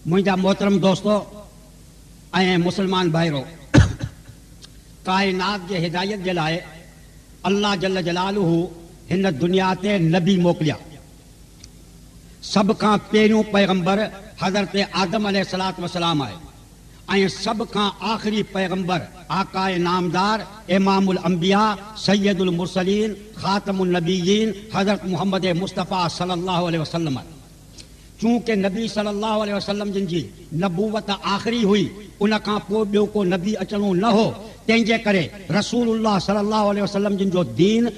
मुंहिंजा मोहतरम दोस्तो ऐं मुसलमान भाइरो, काइनात जे हिदायत जे लाइ अल्लाह जल जलालुहु हिन दुनिया ते नबी मोकिलिया। सभ खां पहिरियों पैगंबर हज़रत आदम अलैहिस्सलातु वस्सलाम आहे ऐं सभ खां आख़िरी पैगंबर आकाए नामदार इमामुल अंबिया सैयदुल मुरसलीन खातमुन नबीयीन हज़रत मुहम्मद मुस्तफ़ा सल्लल्लाहु अलैहि वसल्लम आहे। चूंकि नबी सल्लल्लाहु अलैहि वसल्लम जिन जी नबूवत आख़िरी हुई, उन खां पोइ ॿियो को नबी अचणो न हो, तंहिंजे करे रसूलुल्लाह सल्लल्लाहु अलैहि वसल्लम जिन जो दीन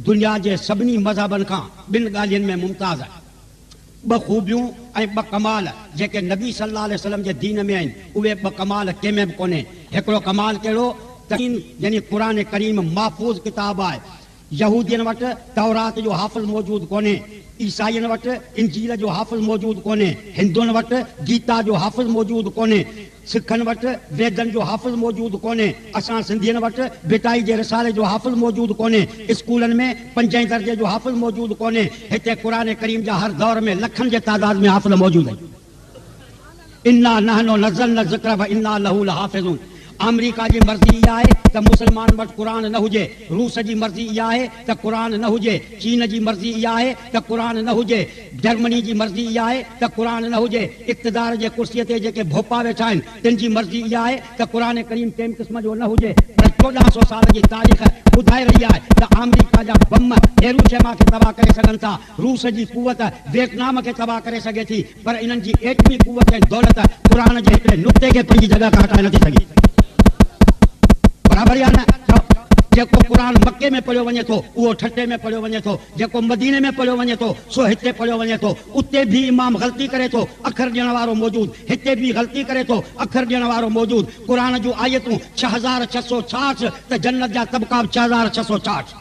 दुनिया जे सभिनी मज़हबनि खां ॿिनि ॻाल्हियुनि में मुमताज़ आहे। ॿ ख़ूबियूं ऐं ॿ कमाल जेके नबी सल्लल्लाहु अलैहि वसल्लम जे दीन में आहिनि, उहे ॿ कमाल कंहिंमें बि कोन्हे। हिकिड़ो कमाल कहिड़ो त यानी क़ुरान करीम महफ़ूज़ किताब आहे। यहूदियुनि वटि तौरात जो हाफ़िज़ मौजूदु कोन्हे, ईसाइयुनि वटि इंजील जो हाफ़िज़ मौजूदु कोन्हे, हिंदुनि वटि गीता जो हाफ़िज़ मौजूदु कोन्हे, सिखनि वटि वेदनि जो हाफ़िज़ मौजूदु कोन्हे, असां सिंधियुनि वटि बिटाई जे रिसाले जो हाफ़िज़ मौजूदु कोन्हे, स्कूलनि में 5 दर्जे जो हाफ़िज़ मौजूदु कोन्हे। हिते क़ुरान करीम जा हर दौर में लखनि जे तादाद में हाफ़िज़ मौजूदु आहिनि। इन्ना नहनु नज़्ज़लना ज़िक्र व इन्ना लहू लहाफ़िज़ून। अमेरिका जी मर्ज़ी इहा आहे त मुस्लमान वटि क़ुरान न हुजे, रूस जी मर्ज़ी इहा आहे त क़ुरान न हुजे, चीन जी मर्ज़ी इहा आहे त क़ुरान न हुजे, जर्मनी जी मर्ज़ी इहा आहे त क़ुरान न हुजे, इक़्तिदार जे कुर्सीअ ते जेके भोपा वेठा आहिनि तिन जी मर्ज़ी इहा आहे त क़ुरान करीम कंहिं क़िस्म जो न हुजे। पर 1400 साल जी तारीख़ ॿुधाए रही आहे त अमेरिका जा बम हिरोशिमा खे तबाह करे सघनि था, रूस जी कुवत वियतनाम खे तबाह करे सघे थी, पर इन्हनि जी एटमी कुवत ऐं दौलत क़ुरान जे हिकिड़े नुक़्ते खे पंहिंजी जॻह खां हटाए नथी सघे। बराबरि आहे न? जेको क़ुरान मके में पढ़ियो वञे थो उहो ठटे में पढ़ियो वञे थो, जेको मदीने में पढ़ियो वञे थो सो हिते पढ़ियो वञे थो। उते भी इमाम ग़लती करे थो, अखर ॾियण वारो मौजूदु, हिते भी ग़लती करे थो, अखर ॾियण वारो मौजूदु। क़ुरान जूं आयतूं 6666 त जन्नत जा तबका 6666।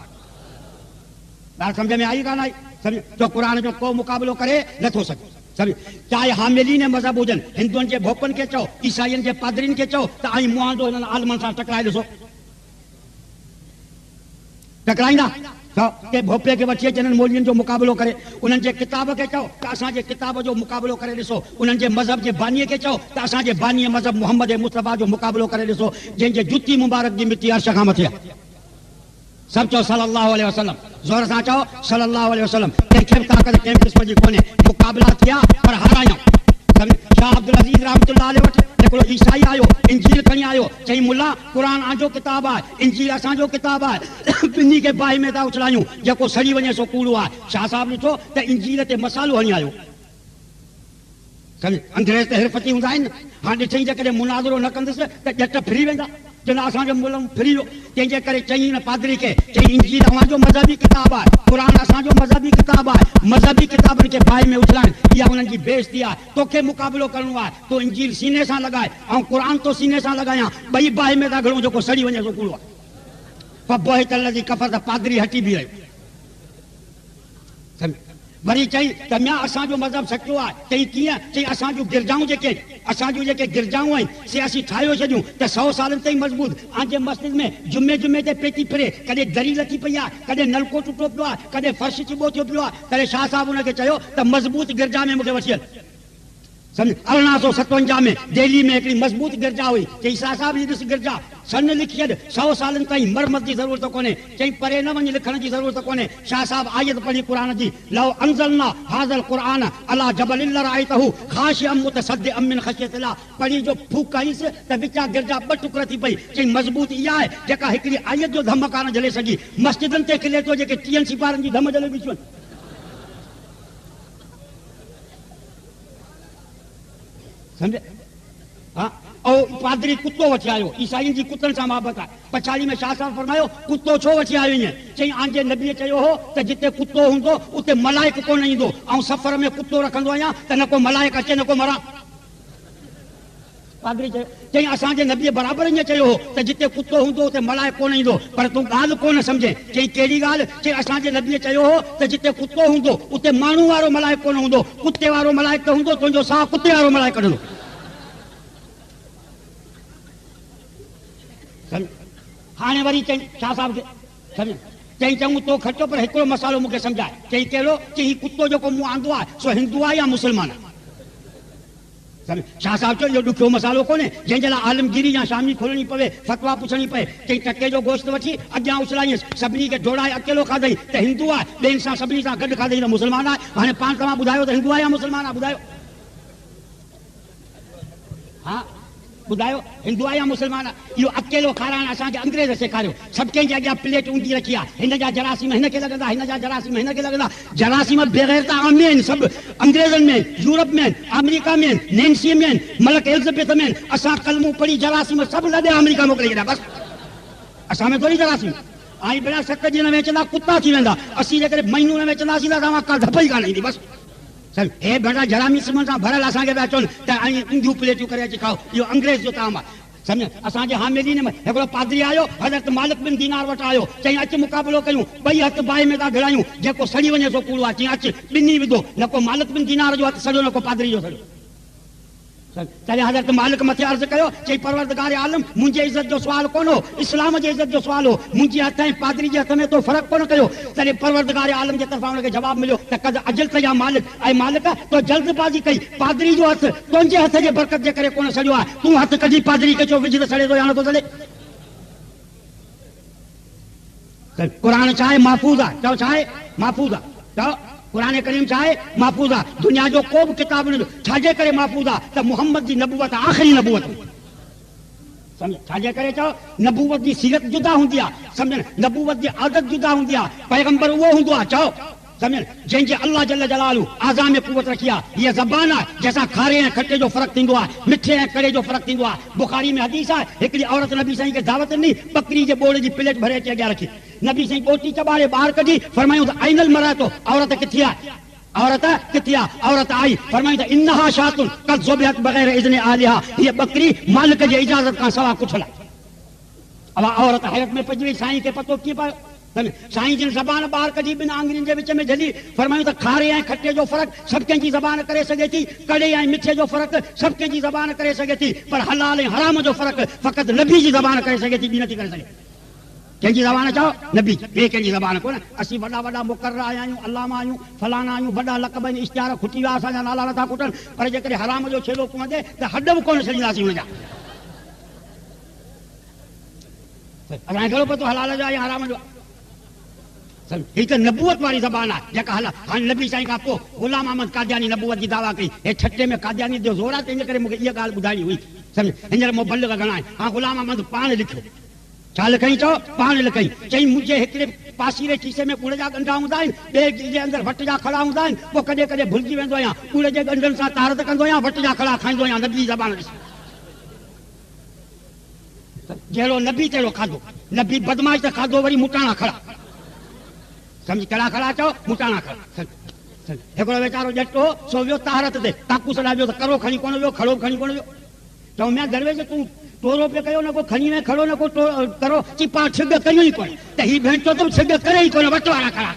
ॻाल्हि सम्झ में आई कान आई? सम्झ जो क़ुरान जो को मुक़ाबिलो करे नथो सघे। सम्झ, चाहे हामिलीन मज़हब हुजनि, हिंदुअनि जे भोपनि खे चओ, ईसाइयुनि जे पादरियुनि खे चओ त आई मुआंदो हिननि आलमनि सां टकराए ॾिसो, टकराईंदा? के भोपे खे वठी अचनि मौलवियुनि जो मुक़ाबिलो करे, उन्हनि जे किताब खे चओ त असांजे किताब जो मुक़ाबिलो करे ॾिसो, उन्हनि जे मज़हब जे बानीअ खे चओ त असांजे बानीअ मज़हब मुहम्मद मुस्तफ़ा जो मुक़ाबिलो करे ॾिसो, जंहिंजे जुती मुबारक जी मिटी अर्श खां मथे आहे। सभु चओ सल्लल्लाहु अलैहि वसल्लम, ज़ोर सां चओ सल्लल्लाहु अलैहि वसल्लम। कंहिंखे बि ताक़त कंहिं क़िस्म जी कोन्हे। मुक़ाबिला थिया पर हारायूं। शाह अब्दुल अज़ीज़ रहमतुल्लाह अलैहि वटि हिकिड़ो ईसाई आयो, इंजील खणी आयो, चई मुल्ला क़ुरान आंजो किताब आहे, इंजील असांजो किताब आहे, ॿिन्ही खे बाहि में था उछलायूं, जेको सड़ी वञे सो कूड़ो आहे। शाह साहिब ॾिठो त इंजील ते मसालो हणी आयो। अंग्रेज़ त हिरफती हूंदा आहिनि। हाणे ॾिठई जेकॾहिं मुनाज़रो न कंदुसि त ॼट फिरी वेंदा, चवंदा असांजो मुल्क फिरी वियो। तंहिंजे करे चई हिन पादरी खे, चई इंजील अवांजो मज़हबी किताब आहे, क़ुरान असांजो मज़हबी किताब आहे, मज़हबी किताबनि खे बाहि में उछलाइनि इहा उन्हनि जी बेइज़ती आहे। तोखे मुक़ाबिलो करिणो आहे, तो इंजील सीने सां लॻाए ऐं क़ुरान तो सीने सां लॻायां, ॿई बाहि में था घणो, जेको सड़ी वञे सो कूड़ो आहे। पबोहे तल जी कफ़र त पादरी हटी बि रहियो। वरी चई त म्या असांजो मज़हब सचो आहे। चई कीअं? चई असांजूं गिरजाऊं जेके गिरजाऊं आहिनि से असीं ठाहियो छॾियूं त 100 सालनि ताईं मज़बूत। आंजे मस्जिद में जुमे ते पेती फिरे, कॾहिं दरी लथी पई आहे, कॾहिं नलको टुटो पियो आहे, कॾहिं फर्श चिॿो थियो पियो आहे। तॾहिं शाह साहिब हुनखे चयो त मज़बूत गिरजा में मूंखे वठी हल। सम्झ, 1857 में दिल्ली में हिकिड़ी मज़बूत गिरजा हुई। चई शाह साहिब जी ॾिस गिरजा सन लिखी छॾ, 100 सालनि ताईं मरमत जी ज़रूरत कोन्हे। चई परे न वञ, लिखण जी ज़रूरत कोन्हे। शाह साहिब आयत पढ़ी क़ुरान जी, लौ अंज़लना हाज़ल क़ुरान अला जबलिन लरअयतहु खाशिअम मुतसद्दिअम मिन ख़श्यतिल्लाह। पढ़ी जो फूक कईसि त विचा गिरजा 2 टुकड़ थी पई। चई मज़बूत इहा आहे जेका हिकिड़ी आयत जो धम कान झले सघी। मस्जिदनि ते खिले थो जेके 30 सिपारनि जी धम झले ॾिसनि। समझे? हाँ, और पादरी कुत्तो वठी आयो, ईसाइयुनि जी कुतनि सां मोहबत आहे। पछाड़ी में शाह साहिब फरमायो कुत्तो छो वठी आयो ईअं? चई आंजे नबीअ चयो हो त जिते कुत्तो हूंदो उते मलाइक कोन ईंदो, ऐं सफ़र में कुत्तो रखंदो आहियां त न को मलाइक अचे न को मरां। पादरी चयो, चई असांजे नबीअ बराबरि ईअं चयो हो त जिते कुत्तो हूंदो उते मलाइक कोन ईंदो, पर तूं ॻाल्हि कोन सम्झे। चई कहिड़ी ॻाल्हि? चई असांजे नबीअ चयो हो त जिते कुत्तो हूंदो उते माण्हू वारो मलाइक कोन हूंदो, कुत्ते वारो मलाइक त हूंदो, तुंहिंजो साहु कुत्ते वारो मलाइक कढंदो। हाणे वरी चई शाह साहिब खे, सम्झ, चई चङो तो खर्चो पर हिकिड़ो मसालो मूंखे सम्झाए। चई कहिड़ो? चई कुत्तो जेको मूं आंदो आहे सो हिंदू आहे या मुस्लमान आहे? शाह साहब चो इहो ॾुखियो मसालो कोन्हे जंहिंजे लाइ आलमगीरी या शामी खोलणी पवे फतवा पुछणी पए चई टके जो गोश्त वठी अॻियां उछलाईंसि सभिनी खे जोड़ाए अकेलो खाधई त हिंदू आहे ॿियनि सां सभिनी सां गॾु खाधई त मुस्लमान आहे हाणे पाण तव्हां ॿुधायो त हिंदू आहे या मुस्लमान आहे ॿुधायो हा ॿुधायो हिंदू आहे या मुस्लमान आहे इहो अकेलो खाराइण असांखे अंग्रेज़ सेखारियो सभु कंहिंजे अॻियां प्लेट ऊंधी रखी आहे हिन जा जरासीम हिनखे लॻंदा हिन जा जरासीम हिनखे लॻंदा जरासीम बेग़ैरता आम में आहिनि सभु अंग्रेज़नि में यूरोप में अमेरिका में नैन्सीअ में मलक एलिज़ाबेथ में असां कलमूं पढ़ी जरासीम सभु लॾे अमेरिका मोकिले छॾिया बसि असां में थोरी जरासीम आई भेण 7 ॾींहं न वेचंदा कुता थी वेंदा असीं जेकॾहिं महीनो न वेचंदासीं त तव्हां का धप ई कान ईंदी बसि हे बेटा जरासीम सां भरियल असांखे पिया चवनि त ऊंधियूं प्लेटियूं करे अची खाओ इहो अंग्रेज़ जो ताम आहे सम्झ असांजे हामेली में हिकिड़ो पादरी आयो हज़रत मालिक बिन दीनार वटि आयो चई अचु मुक़ाबिलो कयूं ॿई हथ बाहि में था ढिड़ायूं जेको सड़ी वञे सो कूड़ो आहे चई अचु ॿिन्ही विधो न को मालिक बिन दीनार जो हथु सड़ियो न को पादरी जो सड़ियो तॾहिं हज़रत मालिक मथे अर्ज़ु कयो चई परवरदिगार आलम मुंहिंजे इज़त जो सुवाल कोन हो इस्लाम जे इज़त जो सुवाल हो मुंहिंजे हथ ऐं पादरी जे हथ में तो फ़र्क़ु कोन कयो तॾहिं परवरदिगार आलम जे तरफ़ां हुनखे जवाबु मिलियो त कद अजल कया मालिक ऐं मालिक तो जल्दबाज़ी कई पादरी जो हथु तुंहिंजे हथ जे बरकत जे करे कोन सड़ियो आहे तूं हथु कढी पादरी खे चओ विझ त सड़े थो या नथो सड़े क़ुरान छा आहे महफ़ूज़ आहे चओ छा आहे महफ़ूज़ आहे चओ क़ुरान करीम छा आहे महफ़ूज़ आहे दुनिया जो को बि किताब न छाजे करे महफ़ूज़ आहे त मुहम्मद जी नबूवत आख़िरी नबूवत सम्झ छाजे करे चओ नबूवत जी सीरत जुदा हूंदी आहे सम्झ नबूवत जी आदत जुदा हूंदी आहे पैगंबर उहो हूंदो आहे चओ सम्झ जंहिंजे अल्लाह जल जलालू आज़ा में कुवत रखी आहे हीअ ज़बान आहे जंहिंसां खारे ऐं खटे जो फ़र्क़ु थींदो आहे मिठे ऐं कड़े जो फ़र्क़ु थींदो आहे बुखारी में हदीस आहे हिकिड़ी औरत नबी साईं खे दावत ॾिनी बकरी जे ॿोड़ जी प्लेट भरे अची अॻियां रखी नबी साईं ॿोटी चॿारे ॿाहिरि कढी फरमायूं त आइनल मराए थो औरत किथे आहे औरत किथे आहे औरत आई फरमायूं त इन्हा शातुन कद ज़ुबिहत बग़ैर इज़्नि आलिहा हीअ बकरी मालिक जे इजाज़त खां सवा कुझु न अब औरत हैरत में पइजी वई साईं खे पतो कीअं पियो साईं जिन ज़बान ॿाहिरि कढी ॿिनि आङुरियुनि जे विच में झली फरमायूं त खारे ऐं खटे जो फ़र्क़ु सभु कंहिंजी ज़बान करे सघे थी कड़े ऐं मिठे जो फ़र्क़ु सभु कंहिंजी ज़बान करे सघे थी पर हलाल ऐं हराम जो फ़र्क़ु फ़क़ति नबी जी ज़बान करे सघे थी ॿी नथी करे सघे कंहिंजी ज़बान चओ नबी ॿिए कंहिंजी ज़बान कोन असीं वॾा वॾा मुक़रर आहियूं अलामा आहियूं फलाना आहियूं वॾा लक़ब आहिनि इश्तिहार खुटी विया असांजा नाला नथा खुटनि पर जेकॾहिं हराम जो छेलो कुंदे त हॾ बि कोन छॾींदासीं हुनजा असांखे कहिड़ो पतो हलाल जो आहे या हराम जो हीअ त नबूवत वारी ज़बान आहे जेका हला हाणे नबी साईं खां पोइ ग़ुलाम अहमद कादियानी नबूवत जी दावा कई हे छठे में कादियानी जो ज़ोर आहे तंहिंजे करे मूंखे इहा ॻाल्हि ॿुधाइणी हुई सम्झ हींअर मुबल्लिग़ घणा आहिनि हा ग़ुलाम अहमद पाण लिखियो छा लिखई चओ पाण लिखई चई मुंहिंजे हिकिड़े पासीरे खीसे में कूड़ जा ॻंढा हूंदा आहिनि ॿिए जे अंदरि वट जा खड़ा हूंदा आहिनि पोइ कॾहिं कॾहिं भुलिजी वेंदो आहियां कूड़ जे ॻंढनि सां तारत कंदो आहियां वट जा खड़ा खाईंदो आहियां नबी जी ज़बान ॾिस जहिड़ो नबी तहिड़ो खाधो नबी बदमाश त खाधो वरी मुटाणा खड़ा सम्झ कहिड़ा खड़ा चओ मुटाणा खड़ा हिकिड़ो वीचारो ॼटो सो वियो तारत ते काकूस लाइ वियो त करो खणी कोन वियो खड़ो खणी कोन वियो चऊं मैं दरवेज तूं टोरो पे कयो न को खणी में खड़ो न को करो ची पाण छिग कयूं ई कोन त ही भेण चो तुम छिग करे ई कोन वट वारा खड़ा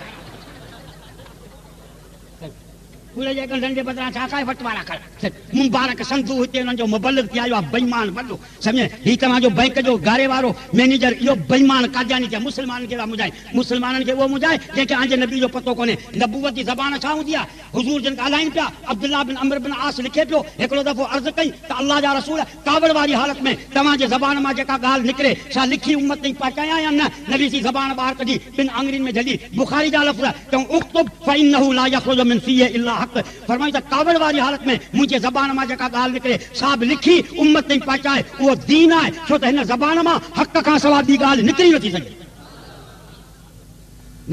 कूड़े जे ॻंढनि जे बदिरां छा काए वट वारा खड़ा मुबारक संधू हिते हुननि जो मुबल्लिग़ थी आयो आहे बेईमान वॾो सम्झे हीउ तव्हांजो बैंक जो गारे वारो मैनेजर इहो बेईमान कादियानी खे मुस्लमाननि खे था मुझाए मुस्लमाननि खे उहो मुझाए जंहिंखे आंजे नबी जो पतो कोन्हे नबूवत जी ज़बान छा हूंदी आहे हुज़ूर जिन ॻाल्हाइनि पिया अब्दुल्ला बिन अमर बिन आस लिखे पियो हिकिड़ो दफ़ो अर्ज़ु कई त अल्लाह जा रसूल कावड़ वारी हालत में तव्हांजे ज़बान मां जेका ॻाल्हि निकिरे छा लिखी उम्मत ताईं पहुचाया या न नबी जी ज़बान ॿाहिरि कढी ॿिनि आङुरियुनि में झली बुखारी जा लफ़्ज़ चऊं उक्तुब फइन्नहु ला यख़रुजु मिन फ़ीहि इल्ला हक़ फरमाई त कावड़ वारी हालत में मुंहिंजे ज़बान मां जेका ॻाल्हि निकिरे सा बि लिखी उम्मत ताईं पहुचाए उहो दीन आहे छो त हिन ज़बान मां हक़ खां सवाइ ॿी ॻाल्हि निकिरी नथी सघे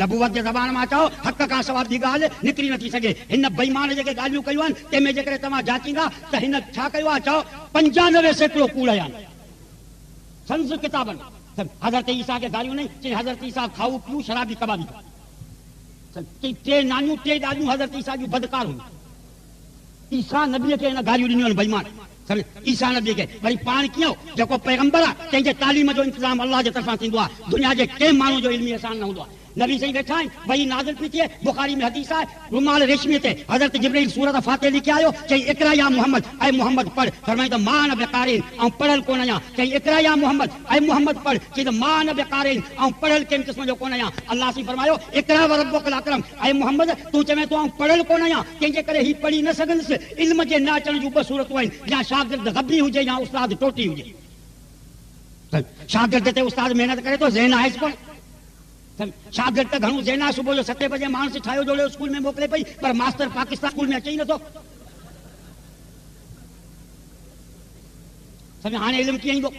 नबूवत जे ज़बान मां चओ हक़ खां सवाइ ॿी ॻाल्हि निकिरी नथी सघे हिन बेईमान जेके ॻाल्हियूं कयूं आहिनि तंहिंमें जेकॾहिं तव्हां जाचींदा त हिन छा कयो आहे चओ 95% कूड़ आहिनि संस किताबनि हज़रत ईसा खे गारियूं न चई हज़रत ईसा खाऊ पीऊ शराबी कबाबी चई 3 नानियूं 3 ॾाॾियूं हज़रत ईसा जूं बदकार हुयूं ईसा नबीअ खे हिन गारियूं ॾिनियूं आहिनि बेईमान सम्झ ईसा नबीअ खे वरी पाण कीअं जेको पैगंबर आहे कंहिंजे तालीम जो इंतज़ाम अल्लाह जे तरफ़ां थींदो आहे दुनिया जे कंहिं माण्हू जो इल्मी अहसान न हूंदो आहे नबी सही वेठा आहिनि, वही नाज़िल थी थिए, बुखारी में हदीस आहे, रुमाल रेशमी ते हज़रत जिब्रील सूरत फातिहा लिखी आयो, चई इक़रा या मोहम्मद, ऐं मोहम्मद पढ़, फरमाई त मां न बेकारीन ऐं पढ़ल कोन आहियां, चई इक़रा या मोहम्मद, ऐं मोहम्मद पढ़, चई त मां न बेकारीन ऐं पढ़ल कंहिं क़िस्म जो कोन आहियां। अल्लाह सी फरमायो इक़रा व रब्बुकल अकरम, ऐं मोहम्मद तूं चवे तो पढ़ल कोन आहियां, कंहिंजे करे ही पढ़ी न सघंदुसि। इल्म जे न अचण जूं ॿ सूरतूं आहिनि, या शागिर्द गबी हुजे या उस्ताद टोटी हुजे। शागिर्द ते उस्ताद महिनत करे तो ज़हन आहेसि कोन, शागिर्द त घणो ज़हन आहे, सुबुह जो 7 बजे माण्हू ठाहियो जोड़ियो स्कूल में मोकिले पई, पर मास्टर पाकिस्तान स्कूल में अचे ई नथो। सम्झ हाणे इल्मु कीअं ईंदो?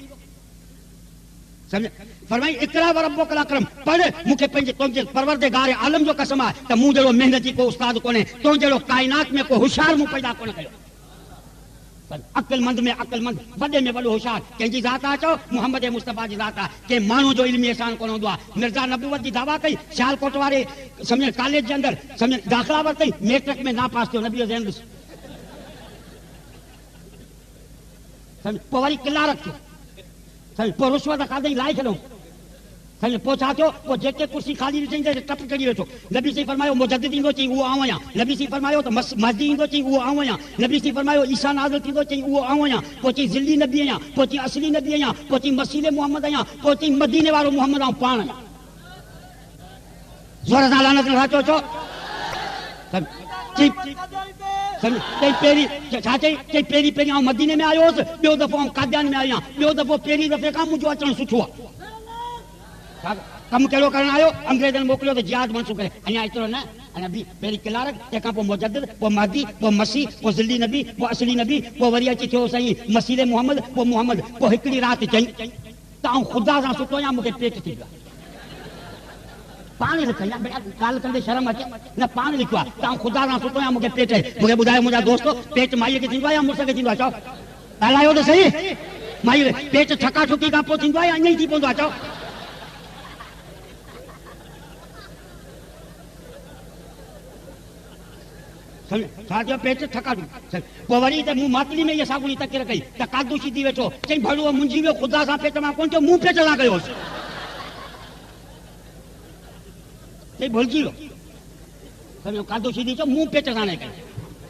सम्झ फरमाई इक़रा व रब्बुकल अकरम, पढ़, मूंखे पंहिंजे तुंहिंजे परवरदिगार आलम जो कसम आहे त मूं जहिड़ो महिनती को उस्ताद कोन्हे, तो जहिड़ो काइनात में को होशियार मूं पैदा कोन कयो। अक़लमंद में अक़लमंद, वॾे में वॾो होशियार कंहिंजी ज़ात आहे, चओ मोहम्मद मुस्तफ़ा जी ज़ात आहे। कंहिं माण्हू जो इल्मी एहसान कोन हूंदो आहे। मिर्ज़ा नबूवत जी दावा कई, सियालकोट वारे सम्झ कॉलेज जे अंदरि सम्झ दाख़िला वरितई, मैट्रिक में ना पास थियो, नबी जो ज़हन ॾिस, सम्झ पोइ वरी क्लार्क थियो, सम्झ पोइ रुश्वत खाधई लाइ छॾियो, सम्झ पोइ छा थियो, पोइ जेके कुर्सी ख़ाली ॾिठई त टप चढ़ी वेठो। नबी सी फरमायो मुजद्दिद ईंदो, चई उहो आउं आहियां। नबी सी फरमायो त महदी ईंदो, चई उहो आउं आहियां। नबी सी फरमायो ईसा नाज़िल थींदो, चई उहो आउं आहियां। पोइ चई ज़िल्ली नबी आहियां, पोइ चई असली नबी आहियां, पोइ चई मसीह मोहम्मद आहियां, पोइ चई मदीने वारो मोहम्मद आउं पाण आहियां। ज़ोर सां लानत नथा चओ, चओ चई पहिरीं छा चई, चई पहिरीं पहिरीं आउं मदीने में आयो हुउसि, ॿियो दफ़ो आउं कादियान में आहियां, ॿियो दफ़ो पहिरीं दफ़े खां मुंहिंजो अचणु सुठो आहे। कमु कहिड़ो करणु आयो, अंग्रेज़नि मोकिलियो त जिहाद मनसूख़ करे, अञा एतिरो न, अञा बि पहिरीं क्लार्क, तंहिंखां पोइ मुजद्दिद, पोइ महदी, पोइ मसीह, पोइ ज़िल्ली नबी, पोइ असली नबी, पोइ वरी अची थियो साईं मसीह मोहम्मद, पोइ मोहम्मद। पोइ हिकिड़ी राति चई त आउं ख़ुदा सां सुठो आहियां, मूंखे पेट थी वियो आहे। पाण लिखई आहे, ॻाल्हि कंदे शर्म अचे न, पाण लिखियो आहे त आउं ख़ुदा सां सुठो आहियां, मूंखे पेट आहे। मूंखे ॿुधायो मुंहिंजा दोस्तो, पेट माईअ खे थींदो आहे या मुड़ुस खे थींदो आहे? चओ ॻाल्हायो त सही, माई पेट ठका ठुकी खां पोइ थींदो आहे या ईअं ई थी पवंदो आहे? चओ छा थियो, पेट ठका ठुकी। पोइ वरी त मूं मातली में इहा साॻुड़ी तकिर कई त कादूशी थी वेठो, चई भलो मुंहिंजी वियो, ख़ुदा सां पेट मां कोन थियो, मूं पेट सां कयोसि। चई भुलिजी वियो, सम्झो कादूशी थी चओ, मूं पेट सां न कई,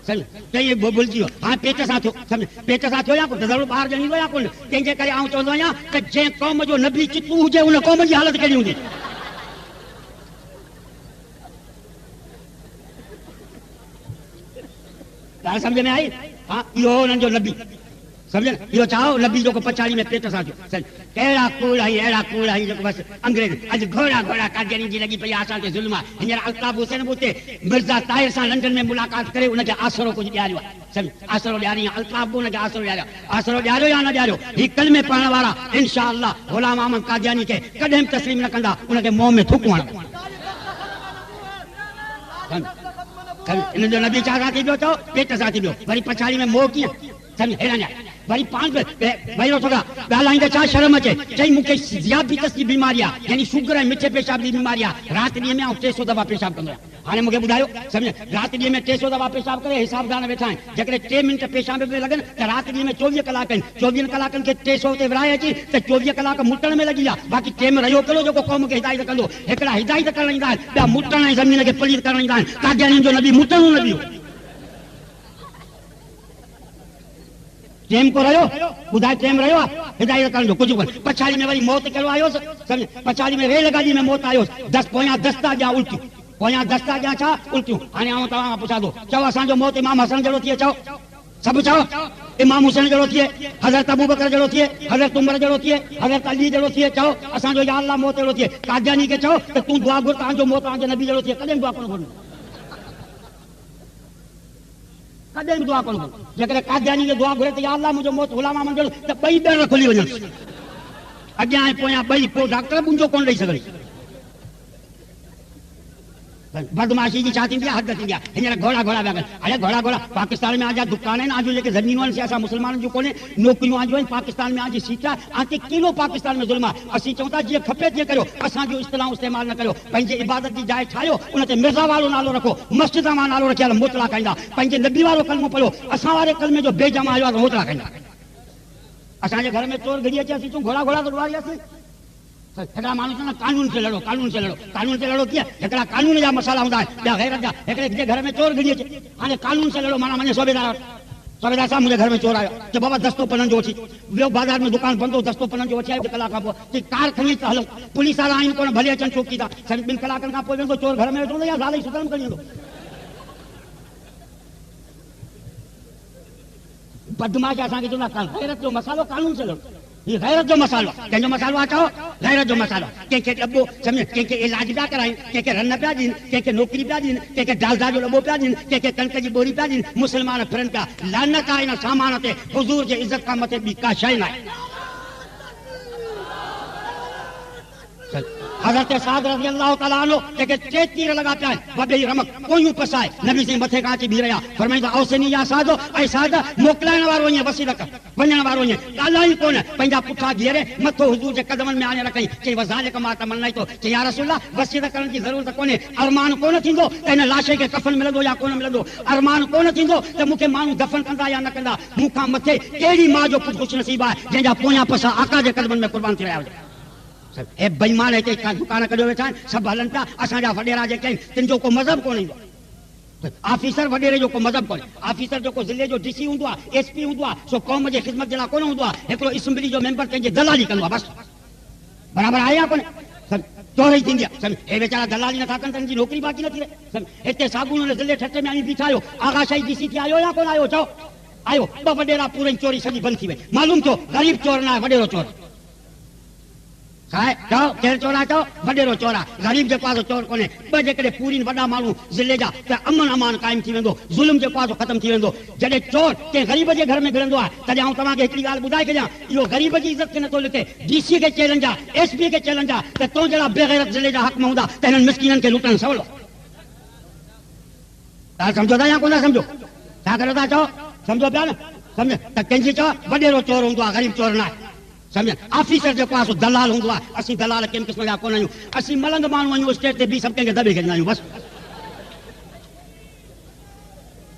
सम्झ चई भुलिजी वियो। हाणे पेट सां थियो, सम्झ पेट सां थियो या कोन, ज़रूरु ॿाहिरि ॼणींदो या कोन। तंहिंजे करे आउं चवंदो आहियां त जंहिं क़ौम जो नबी चितू हुजे, उन क़ौम जी हालत कहिड़ी हूंदी? ॻाल्हि सम्झ में आई? हा, इहो हुननि जो नबी, सम्झ इहो चाहो नबी जेको पछाड़ी में पेट सां थियो। कहिड़ा कूड़ आई, अहिड़ा कूड़ आई जेको बसि अंग्रेज़ अॼु घोड़ा घोड़ा कादियानी जी लॻी पई आहे, असां ते ज़ुल्म आहे। हींअर अल्ताफ़ हुसैन बि उते मिर्ज़ा ताहिर सां लंडन में मुलाक़ात करे उनखे आसरो कुझु ॾियारियो आहे, सम्झ आसरो ॾियारी, अल्ताफ़ बि उनखे आसरो ॾियारियो। आसरो ॾियारियो या न ॾियारियो, हीअ कलमे पढ़ण वारा इंशा अल्लाह ग़ुलाम अहमद कादियानी खे कॾहिं बि तस्लीम न कंदा, उनखे मुंहं में थूक हणंदा। हिन जो नबी छा सां थी वियो, चओ पेट सां थी वियो। वरी पछाड़ी में मोह कीअं, सम्झ हैरान आहे। वरी पाण भई थोरा ॻाल्हाईंदे छा शर्म अचे, चई मूंखे ज़ियाबितस जी बीमारी आहे, यानी शुगर ऐं मिठे पेशाब जी बीमारी आहे। राति ॾींहं में आउं 300 दफ़ा पेशाब कंदो आहियां। हाणे मूंखे ॿुधायो, सम्झ राति ॾींहं में 300 दफ़ा पेशाब करे हिसाबदान वेठा आहिनि। जेकॾहिं 3 मिंट पेशाब में लॻनि त राति ॾींहं में 24 कलाक आहिनि। 24 कलाकनि खे 300 ते विराए अची त 24 कलाक मुटण में लॻी विया। बाक़ी टाइम रहियो कहिड़ो जेको क़ौम खे हिदायत कंदो। हिकिड़ा हिदायत करण ईंदा आहिनि, ॿिया मुटण ऐं ज़मीन खे पलीत करण ईंदा आहिनि। कादियानी जो नबी मुटणो नबी हो। टेम को रहियो, ॿुधाए टेम रहियो आहे हिदायत करण जो कुझु कोन्हे। पछाड़ी में वरी मौत कहिड़ो आयोसि, सम्झ पछाड़ी में रेलगाॾी में मौत आयोसि। पोयां दस्ता ॾियां उल्टियूं, पोयां दस्ता ॾियां छा उल्टियूं। हाणे आउं तव्हां खां पुछां थो, चओ असांजो मौत इमाम हसन जहिड़ो थिए, चओ सभु चओ इमाम हुसैन जहिड़ो थिए, हज़रत अबू बकर जहिड़ो थिए, हज़रत उमर जहिड़ो थिए, हज़रत अली जहिड़ो थिए, चओ असांजो या अल्लाह मौत जहिड़ो थिए। कादियानी खे चओ त तूं दुआ घुर, तव्हांजो मौत तव्हांजे नबी जहिड़ो थिए। कॾहिं दुआ कोन घुरंदो, कॾहिं बि दुआ कोन घुरंदो। जेकॾहिं कादियानी खे दुआ घुरे त या अल्लाह मुंहिंजो मौत ग़ुलाम अहमद जहिड़ो, त ॿई ॿेर खुली वञनि, अॻियां ऐं पोयां ॿई। पोइ डॉक्टर बि मुंहिंजो कोन ॾेई सघनि। बदमाशी जी छा थींदी आहे, हद थींदी आहे। हींअर घोड़ा घोड़ा पिया कनि। हाणे घोड़ा घोड़ा पाकिस्तान में आज दुकान आहिनि, आज जेके ज़मीनूं आहिनि असां मुस्लमाननि जूं कोन्हे, नौकरियूं आज आहिनि पाकिस्तान में, आज सीट आहे। आते किलो पाकिस्तान में ज़ुल्म आहे। असीं चऊं था जीअं खपे तीअं करियो, असांजो इस्तेलाह इस्तेमालु न करियो। पंहिंजे इबादत जी जाइ ठाहियो, उन ते मिर्ज़ा वारो नालो रखो, मस्जिद मां नालो रखियल मोतला खाईंदा। पंहिंजे नबी वारो कलमो पढ़ो, असां वारे कलमे जो बेजमा आयो आहे त मोतला खाईंदा। असांजे घर में चोर घड़ी अचे, असीं चऊं घोड़ा घोड़ा त उड़ायासीं, हिकिड़ा माण्हू चवंदा कानून से लड़ो, कानून से लड़ो, कानून से लड़ो कीअं? हिकिड़ा कानून जा मसाला हूंदा आहिनि, ॿिया गैरत जा। हिकिड़े जे घर में चोर घिरी अचे, हाणे कानून से लड़ो माना वञे सूबेदार वटि, सूबेदार साहब मुंहिंजे घर में चोर आयो, चए बाबा दस्तो पननि जो वठी वियो, बाज़ार में दुकान बंदि हो, दस्तो पननि जो वठी आयो, 2 कलाक खां पोइ चई कार खणी त हलो, पुलिस वारा आहिनि कोन, भले अचनि चौकीदार, 2 कलाकनि खां पोइ वेंदो चोर घर में वेठो हूंदो या ज़ाल जी सुतल खणी वेंदो। बदमाश असांखे चवंदा गैरत जो मसालो कानून से लड़ो, ये गैरत जो मसालो, कंहिंजो मसालो आहे चओ, गैरत जो मसालो। कंहिंखे ॾॿो सम्झ, कंहिंखे इलाज पिया कराइनि, कंहिंखे रन पिया ॾियनि, कंहिंखे नौकिरी पिया ॾियनि, कंहिंखे डालडा जो ॾॿो पिया ॾियनि, कंहिंखे कणिक जी बोरी पिया ॾियनि, मुस्लमान फिरनि पिया। लानत आहे इन सामान ते, हुज़ूर जे इज़त खां मथे ॿी का शइ न आहे। हज़रत साद रज़ी अल्लाह तआला अन्हु जेके 3 तीर लॻा पिया आहिनि, वॾी रमक पोयूं पसाए नबी साईं मथे खां अची बीह रहिया, फरमाईंदा औसनी या सादो, ऐं साद मोकिलाइण वारो ईअं वसील कर, वञण वारो ईअं ॻाल्हाई कोन, पंहिंजा पुठा घेरे मथो हुज़ूर जे क़दमनि में आणे रखई, चई वज़ालिक मा तमन्नैतो, चई या रसूल अल्लाह वसील करण जी ज़रूरत कोन्हे, अरमान कोन थींदो त हिन लाशे खे कफ़न मिलंदो या कोन मिलंदो, अरमान कोन थींदो त मूंखे माण्हू दफ़न कंदा या न कंदा, मूंखां मथे कहिड़ी माउ जो पुटु ख़ुशनसीब आहे जंहिंजा पोयां पसा आका जे क़दमनि में क़ुर्बान थी रहिया हुजनि। ए बेईमान हिते दुकान कढियो वेठा आहिनि, सभु हलनि पिया, असांजा वॾेरा जेके आहिनि तिन जो को मज़हब कोन ईंदो, ऑफिसर वॾेरे जो को मज़हब कोन्हे, ऑफिसर जेको ज़िले जो DC हूंदो आहे, SP हूंदो आहे, सो क़ौम जे ख़िदमत जे लाइ कोन हूंदो आहे, हिकिड़ो असेंबली जो मेंबर कंहिंजी दलाली कंदो आहे, बसि बराबरि आहे या कोन्हे, सभु चोरी थींदी आहे, सभु हे वीचारा दलाली नथा कनि त हिनजी नौकिरी बाक़ी न थी रहे, सभु हिते साबुण ज़िले ठटे में आणी बीठा आहियो, आगाशाही DC थी आयो या कोन आयो, चओ आयो, 2 वॾेरा पूरे चोरी सॼी बंदि थी वई, मालूम थियो ग़रीब चोर न आहे, वॾेरो चोर चओ, केरु चोर आहे चओ, वॾेरो चोर आहे, ग़रीब जेको आहे चोर कोन्हे। 2 जेकॾहिं पूरी वॾा माण्हू ज़िले जा त अमन अमान क़ाइमु थी वेंदो, ज़ुल्म जेको आहे ख़तमु थी वेंदो। जॾहिं चोर कंहिं ग़रीब जे घर में घिरंदो आहे, तॾहिं आउं तव्हांखे हिकिड़ी ॻाल्हि ॿुधाए छॾियां, इहो ग़रीब जी इज़त खे नथो लिखे, DC खे चैलेंज आहे, SP खे चैलेंज आहे त तो जहिड़ा बेग़ैरत ज़िले जा हक़ में हूंदा त हिननि मिसकीननि खे लूटणु सवलो। तव्हां सम्झो था या कोन था सम्झो? छा करो था चओ, सम्झो पिया न, सम्झ त कंहिंजी चओ वॾेरो चोर हूंदो आहे, ग़रीब चोर न आहे, सम्झ। ऑफिसर जेको आहे सो दलाल हूंदो आहे, असीं दलाल कंहिं क़िस्म जा कोन आहियूं, असीं मलंग माण्हू आहियूं, स्टेज ते बि सभु कंहिंखे दॿे छॾींदा आहियूं, बसि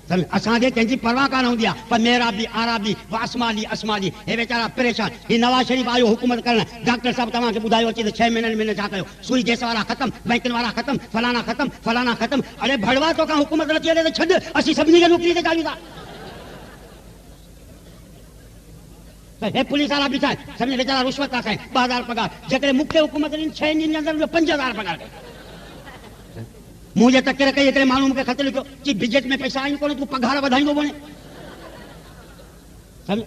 सम्झ। असांखे कंहिंजी परवाह कान हूंदी आहे, पर मेरा बि आरा बि असमाली असमाली, हे वीचारा परेशान। ही नवाज़ शरीफ़ आयो हुकूमत करण, डॉक्टर साहब तव्हांखे ॿुधायो अची त 6 महीननि में छा कयो, सुई गैस वारा ख़तमु, बैंकनि वारा ख़तमु, फलाना ख़तमु, फलाना ख़तमु। अरे भड़वा तोखां हुकूमत नथी हले त छॾ, असीं सभिनी खे नौकिरी ते चाढ़ियूं था। हे पुलिस वारा बीठा आहिनि, सम्झ वीचारा रिश्वत था खाइनि, 2000 पगार, जेकॾहिं मूंखे हुकूमत ॾिनी 6 ॾींहंनि जे अंदरि 5000 पगार कयो। मुंहिंजे तकिड़ कई, हिकिड़े माण्हू मूंखे ख़त लिखियो, चई बजट में पैसा आहिनि कोन, तूं पगार वधाईंदो कोन्हे, सम्झ।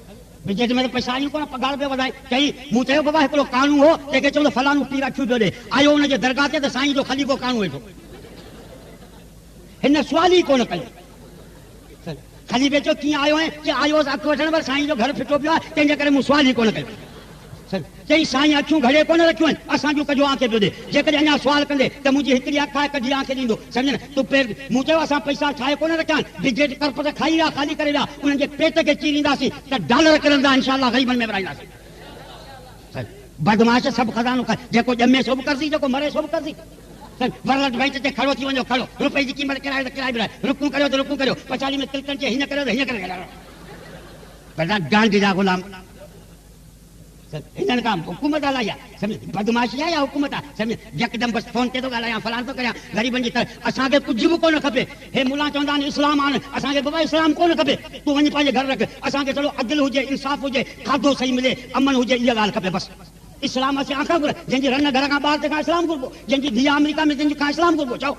बजट में त पैसा आहिनि कोन, पगार पियो वधाए। चई, मूं चयो बाबा हिकिड़ो कानून हो जंहिंखे चवंदो फलाणो पीर अखियूं पियो ॾे, आयो हुनजे दरगाह ते त साईं जो ख़लीफ़ो कानून वेठो, हिन सुवाल ई कोन कयो। ख़लीफ़े चयो कीअं आयो आहे, कि आयो हुअसि अखि वठण, पर साईं जो घर फिटो पियो आहे, तंहिंजे करे मूं सुवाल ई कोन कयो। चई साईं अखियूं घड़े कोन रखियूं आहिनि, असांजूं कजो आंखें पियो ॾे, जेकॾहिं अञा सुवाल कंदे त मुंहिंजी हिकिड़ी अखि आहे, कढी आंखें ॾींदो, सम्झ न। तूं मूं चयो असां पैसा ठाहे कोन रखिया आहिनि, बिजेट करपत खाई विया, ख़ाली करे विया, उन्हनि जे पेट खे चीरींदासीं त डॉलर किरंदा, इंशाअल्लाह ग़रीबनि में विराईंदासीं। बदमाश सभु खज़ानो खाए, जेको ॼमे सो बि करसी, जेको मरे सो बि करसी। वरलट बेंच ते खड़ो थी वञो, खड़ो, रुपए जी क़ीमत किराए त किराए विराए, रुकू करियो त रुकू करियो, पछाड़ी में तिलकनि चे हीअं करियो त हीअं करे, बेटा गांधी जा ग़ुलाम। हिननि खां हुकूमत हलाई आहे, सम्झ। बदमाशी आहे या हुकूमत आहे, सम्झ। यकदमि बसि फोन ते थो ॻाल्हायां, फलाण थो करियां, ग़रीबनि जी तरफ़। असांखे कुझु बि कोन खपे, हे मुला चवंदा आहिनि इस्लाम आणे, असांखे बाबा इस्लाम कोन खपे, तूं वञी पंहिंजे घर रख, असांखे चलो अदिल हुजे, इंसाफ़ हुजे, खाधो सही मिले, अमन हुजे, इहा ॻाल्हि खपे बसि। इस्लाम असीं आखां घुर, जंहिंजी रन घर खां ॿाहिरि तंहिंखां इस्लाम घुरबो, जंहिंजी धीउ अमेरिका में तंहिंजी खां इस्लाम घुरबो, चओ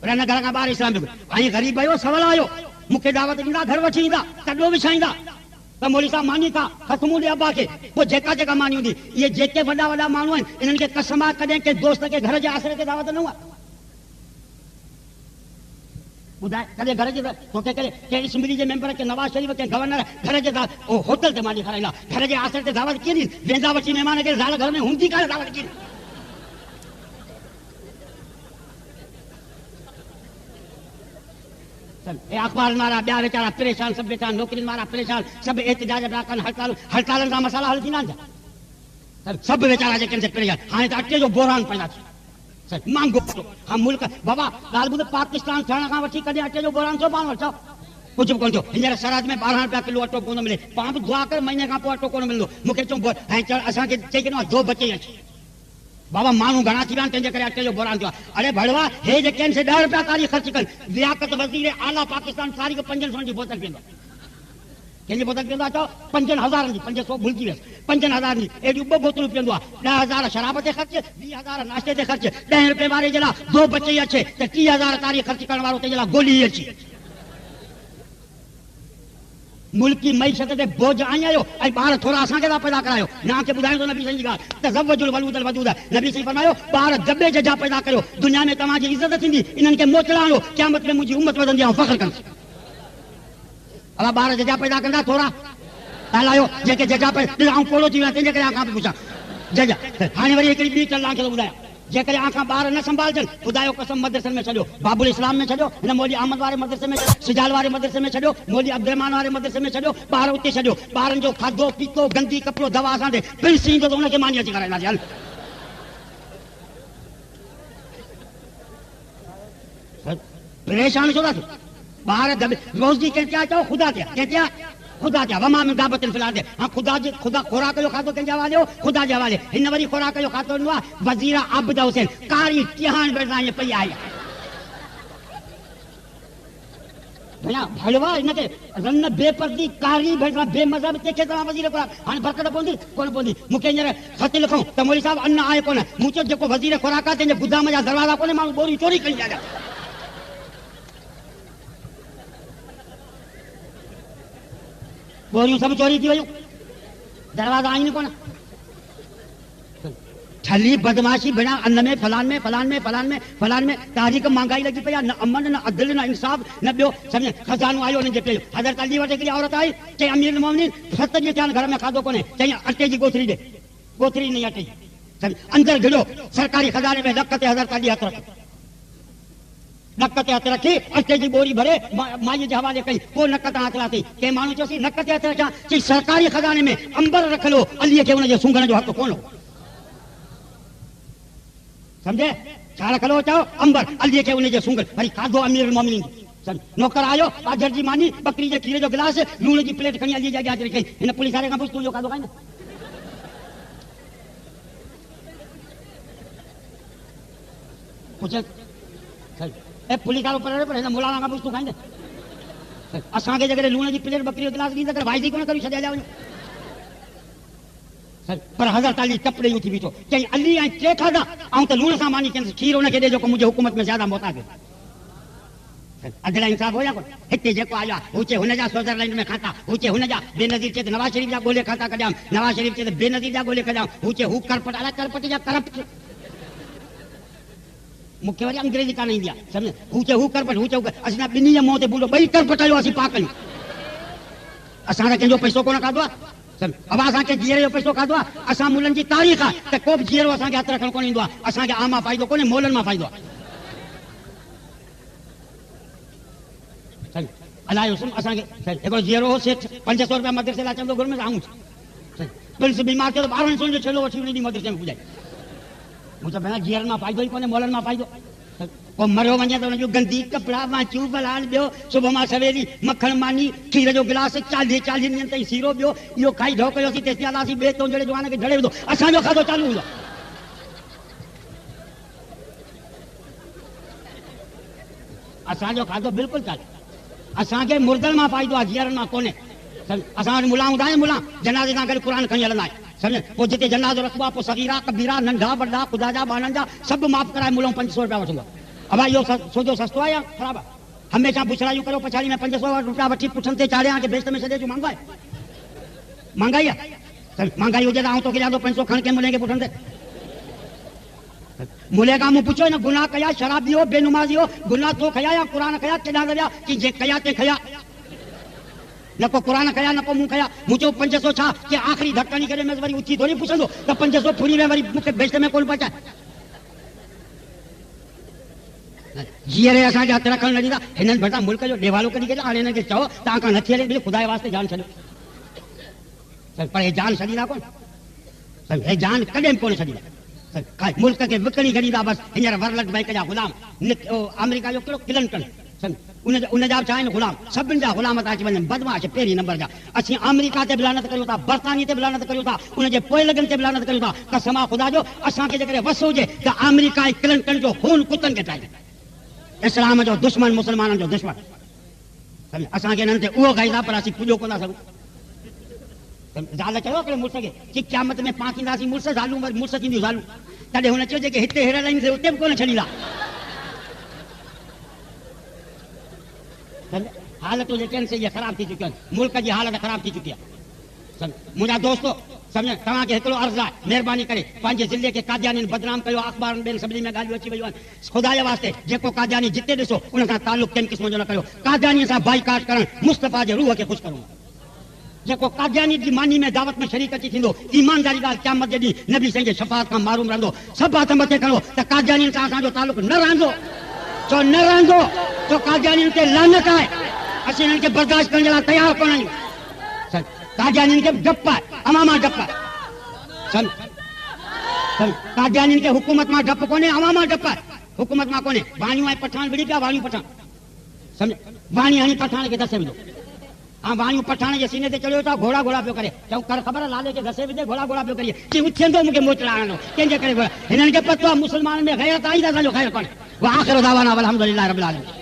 रन घर खां ॿाहिरि इस्लाम घुरबो। ऐं ग़रीब आयो, सवल आयो, मूंखे दावत ॾींदा, घर वठी ईंदा, तॾो विछाईंदा त मौली साहब मानी खा, ख़तमू ॾे अब्बा खे, पोइ जेका जेका मानी हूंदी। इहे जेके वॾा वॾा माण्हू आहिनि, इन्हनि खे कसम आहे कॾहिं कंहिं दोस्त खे घर जे आसिरे ते दावत न हुआ। ॿुधाए कॾहिं घर जे तोखे कंहिं असेंबली जे मेंबर खे, नवाज़ शरीफ़ खे, गवर्नर घर जे होटल ते मानी खाराईंदा, घर जे आसिरे ते दावत कीअं ॾींदी? वेंदा वठी महिमान खे, ज़ाल घर में हूंदी कान दावत कीअं? अख़बार वारा ॿिया वीचारा परेशान, सभु वेठा नौकिरियुनि वारा परेशान, सभु एहतिजाज पिया कनि, हड़तालनि सां मसाला हल थींदा आहिनि, सभु वीचारा जेके आहिनि परेशान। हाणे त अटे जो बोरान पैदा थियो, महांगो हा मुल्क। बाबा ॻाल्हि ॿुध, पाकिस्तान थियण खां वठी कॾहिं अटे जो बोरान थियो पाण वटि, कुछ कोन थियो हींअर सराज में 12 रुपया किलो अटो कोन मिले पाण दुआ कर महीने खां पोइ अटो कोन मिलंदो मूंखे चऊं ऐं असांखे चई के दो बचे अची बाबा माण्हू घणा थी विया आहिनि तंहिंजे करे अटे जो बुरान थियो आहे अरे भड़वा हे जेके आहिनि से 10 रुपया तारीख़ ख़र्च कनि लियाकत वज़ीर आला पाकिस्तान तारीख़ 500 जी बोतल पीअंदो कंहिंजी बोतल पीअंदो आहे चओ 5000 जी 500 भुलिजी वियसि 5000 जी एॾियूं 2 बोतलूं पीअंदो आहे 10,000 शराब ते ख़र्च 20,000 नाश्ते ते ख़र्च 10 रुपए वारे जे लाइ दो बचे अचे त 30,000 तारीख़ ख़र्च करण वारो तंहिंजे लाइ गोली अची मुल्की मईशत ते बोझ आई आयो ऐं ॿार थोरा असांखे था पैदा करायो ना खे ॿुधायो थो नबी साईं जी ॻाल्हि त ज़वजुल वलूदल वदूद नबी साईं फरमायो ॿार दॿे जजा पैदा कयो दुनिया में तव्हांजी इज़त थींदी इन्हनि खे मोचड़ा आणो क़यामत में मुंहिंजी उम्मत वधंदी ऐं फ़ख्र कंदी अब ॿार जजा पैदा कंदा थोरा ॻाल्हायो जेके जजा पैदा ऐं पोलो थी विया तंहिंजे करे आखां बि पुछां जजा हाणे वरी हिकिड़ी ॿी तलाह खे थो ॿुधायां जेकॾहिं आखां ॿार न संभालजनि ख़ुदा जो कसम मदरसनि में छॾियो बाबुल इस्लाम में छॾियो हिन मौली अहमद वारे मदरसे में सिजाल वारे मदरसे में छॾियो मौली अब्दुरहमान वारे मदरसे में छॾियो ॿार उते छॾियो ॿारनि जो खाधो पीतो गंदी कपिड़ो दवा असां ॾे प्रिंस ईंदो त हुनखे मानी अची कराईंदासीं हल परेशान छो था थियो ॿार रोज़ जी कंहिं चया चओ ख़ुदा थिया कंहिं चया ख़ुदा थिया वमा में दाबतिन फिलहाल हाँ ख़ुदा खुराक जो खाधो कंहिंजे हवाले हो ख़ुदा जे हवाले हिन वरी खुराक जो खाधो ॾिनो आहे वज़ीर आबिद हुसैन कारी टिहाण बेटा ईअं पई आहे भैया भड़वा हिनखे रन बेपर्दी कारी बेटा बेमज़हब तंहिंखे तव्हां वज़ीर खुराक हाणे बरकत पवंदी कोन पवंदी मूंखे हींअर ख़त लिखूं त मौली साहिबु अन्न आहे कोन मूं चयो जेको वज़ीर खुराक आहे तंहिंजे गुदाम जा दरवाज़ा कोन्हे माण्हू बोरी चोरी कई था बोरियूं सब चोरी थी वयूं दरवाजा आहिनि कोन छली बदमाशी बिना अन्न में फलान में फलान में फलान में फलान में तारीख़ महंगाई लगी पई आहे न अमन न अदल न इंसाफ न ॿियो सम्झ खज़ानो आयो हुननि जे पे हज़रत अली वटि हिकिड़ी औरत आई चई अमीर मोमिनीन 7 ॾींहं थिया घर में खाधो कोन्हे चई अटे जी गोथरी ॾे गोथरी नहीं अटे जी अंदर गिड़ो सरकारी खज़ाने में नक ते हज़रत अली हथ रखो नक ते हथ रखी अटे जी बोरी भरे माई जे हवाले कई पोइ नक तां हथ लाथी कंहिं माण्हू चयोसीं नक ते हथ रखिया चई सरकारी खज़ाने में अंबर रखियलु अलीअ खे हुनजे सूंघण जो हक़ कोन हो समझे छा रखियलु चओ अंबर अलीअ खे हुनजे सूंघ वरी खाधो अमीर मोमिनीन नौकर आयो बाजर जी मानी बकरी जे खीर जो गिलास लूण जी प्लेट खणी अलीअ जे अॻियां रखी हिन पुलिस वारे खां पुछ तूं जो खाधो खाईंदो पुछ ए पुलिस वारो पर हिन मुलाणा खां पुछ तूं खाईंदे असांखे जेकॾहिं लूण जी प्लेट बकरी जो गिलास ॾींदा त वाइदी कोन करी छॾिया वञो पर हज़रत अली टप ॾेई उथी बीठो चई अली ऐं टे खाधा ऐं त लूण सां मानी चयसि खीर हुनखे ॾिजो को मुंहिंजे हुकूमत में ज़्यादा मोहताज अदल इंसाफ़ हो या कोन हिते जेको आया हू चए हुनजा स्विट्ज़रलैंड में खाता हू चए हुनजा बेनज़ीर चए त नवाज़ शरीफ़ जा ॻोल्हे खाता कढियां नवाज़ शरीफ़ चए त बेनज़ीर जा ॻोल्हे कढियां हू चए हू करपट अलाए करपट जा करप्ट मूंखे वरी अंग्रेजी कान ईंदी आहे सम्झ हू चए हू करपट हू चए असां ॿिन्ही जे मुंहं ते ॿुधो ॿई करपट आहियो असीं पाक आहियूं असां त कंहिंजो पैसो कोन खाधो आहे अब असांखे जीअरे जो पैसो खाधो आहे असां मुलनि जी तारीख़ आहे त को बि जीअरो असांखे हथ रखणु कोन ईंदो आहे असांखे आम मां फ़ाइदो कोन्हे मोलनि मां फ़ाइदो आहे अलाए असांखे हिकिड़ो जीअरो हो सेठ 500 रुपया मदरसे लाइ चवंदो घुर में आऊं प्रिंस बीमार थियो त 1200 जो छेलो वठी हुन ॾींहुं मदरसे में पुॼाई मूं चयो भेण जीअरनि मां फ़ाइदो ई कोन्हे मोलनि मां फ़ाइदो पोइ मरियो वञे त हुनजो गंदी कपिड़ा वाचूं फलान ॿियो सुबुह मां सवेरी मखण मानी खीर जो गिलास 40 ॾींहंनि ताईं सीरो ॿियो इहो खाई ढो कयोसीं तेसि हलासीं ॿिए तो जहिड़े जवान खे ढड़े विधो असांजो खाधो चालू हूंदो असांजो खाधो बिल्कुलु चालू असांखे मुर्दनि मां फ़ाइदो आहे जीअरनि मां कोन्हे असां वटि मुला हूंदा आहिनि मुला जनाज़े सां गॾु क़ुर खणी हलंदा आहिनि सम्झ पोइ जिते जनाज़ो रखबो आहे पोइ सगीरा कबीरा नंढा वॾा ख़ुदा जा ॿारनि जा सभु माफ़ कराए मुलऊं 500 रुपया वठंदो अब इहो सोचो सस्तो आहे या ख़राबु आहे हमेशह पुछड़ायूं करो पछाड़ी में 500 रुपया वठी पुठनि ते चाढ़िया के बेस्ट में छॾे जो महांगो आहे महांगाई आहे महांगाई हुजे त आउं तोखे ॾियां थो 500 खण के मुले खे पुठनि ते मुले खां मूं पुछो न गुनाह कया शराबी हो बेनुमाज़ी हो गुनाह तो खया या क़ुर खया केॾां कया कि जे कया ते खया न को क़ुर कया न को मूं खया मूं चयो 500 छा कि आख़िरी धक्कणी करे में वरी उथी थोरी पुछंदो त 500 फुरी में वरी मूंखे बेस्ट में कोन पहुचाए जीअरे असांखे हथ रखणु न ॾींदा हिननि भरिसां मुल्क जो ॾेवालो कढी करे हाणे हिनखे चओ तव्हां खां नथी हले ख़ुदा जे वास्ते जान छॾियो पर हे जान छॾींदा कोन हे जान कॾहिं कोन छॾींदा मुल्क खे विकिणी छॾींदा बसि हींअर वर्ल्ड बैंक जा ग़ुलाम अमेरिका जो कहिड़ो क्लिंटन उन जा छा आहिनि गुलाम, सभिनि जा गुलाम था अची वञनि, बदमाश पहिरीं नंबर जा। असीं अमेरिका ते बि लानत कयूं था, बरतानिया ते बि लानत कयूं था, उनजे पोइ लॻनि ते बि लानत कयूं था। कसम आहे ख़ुदा जो, असांखे जेकॾहिं वस हुजे त अमेरिका ऐं क्लिंटन जो खून कुतनि खे ठाहे, इस्लाम जो दुश्मन, मुस्लमाननि जो दुश्मन। असांखे हिननि ते उहो गाईंदा पर असीं पुॼो कोन था सघूं। ज़ाल चयो हिकिड़े मुड़ुस खे कि क़यामत में पाण थींदासीं मुड़ुस, ज़ालूं मुड़ुस थींदियूं ज़ालूं। तॾहिं हुन चयो जेके हिते हिरल आहिनि उते बि कोन छॾींदा। हालतूं जेके आहिनि से इहे ख़राब थी चुकियूं आहिनि, मुल्क जी हालत ख़राब थी चुकी आहे। मुंहिंजा दोस्तो सम्झ, तव्हांखे हिकिड़ो अर्ज़ु आहे, महिरबानी करे पंहिंजे ज़िले खे कादियानी बदनाम कयो, अख़बारनि ॿियनि सभिनी में ॻाल्हियूं अची वियूं आहिनि। ख़ुदा जे वास्ते जेको कादियानी जिते ॾिसो उन सां तालुक कंहिं क़िस्म जो न कयो। कादियानी सां बाइकाट करणु मुस्तफ़ा जे रूह खे ख़ुशि करणु। जेको कादियानी जी मानी में दावत में शरीक अची थींदो, ईमानदारी ॻाल्हि क़यामत जे ॾींहुं नबी साईं जे शफ़ाअत खां मारूम रहंदो। सभु हथ मथे खणो त कादियानी सां असांजो तालुक न रहंदो, छो न रहंदो? छो कादियानी ते लानत आहे, असीं हिननि खे बर्दाश्त करण जे लाइ तयारु कोन आहियूं। कादियानी खे डप आहे, अवामा डप आहे। कादियानी खे हुकूमत मां डप कोन्हे, अवामा डप आहे, हुकूमत मां कोन्हे। वाणियूं ऐं पठान विड़ी पिया, वाणियूं पठान सम्झ, वाणी हणी पठान खे घसे विधो, हाँ वाणियूं पठान जे सीने ते चढ़ियो था, घोड़ा घोड़ा पियो करे। चऊं कर ख़बर लाले खे घसे विधे, घोड़ा घोड़ा पियो करे, कि उथियंदो मूंखे मोचड़ा आणंदो, कंहिंजे करे? हिननि खे पतो आहे मुस्लमाननि में ग़ैरत आई त असांजो ख़ैर कोन्हे। व आख़िर दावाना अल्हम्दुलिल्लाहि रब्बिल आलमीन।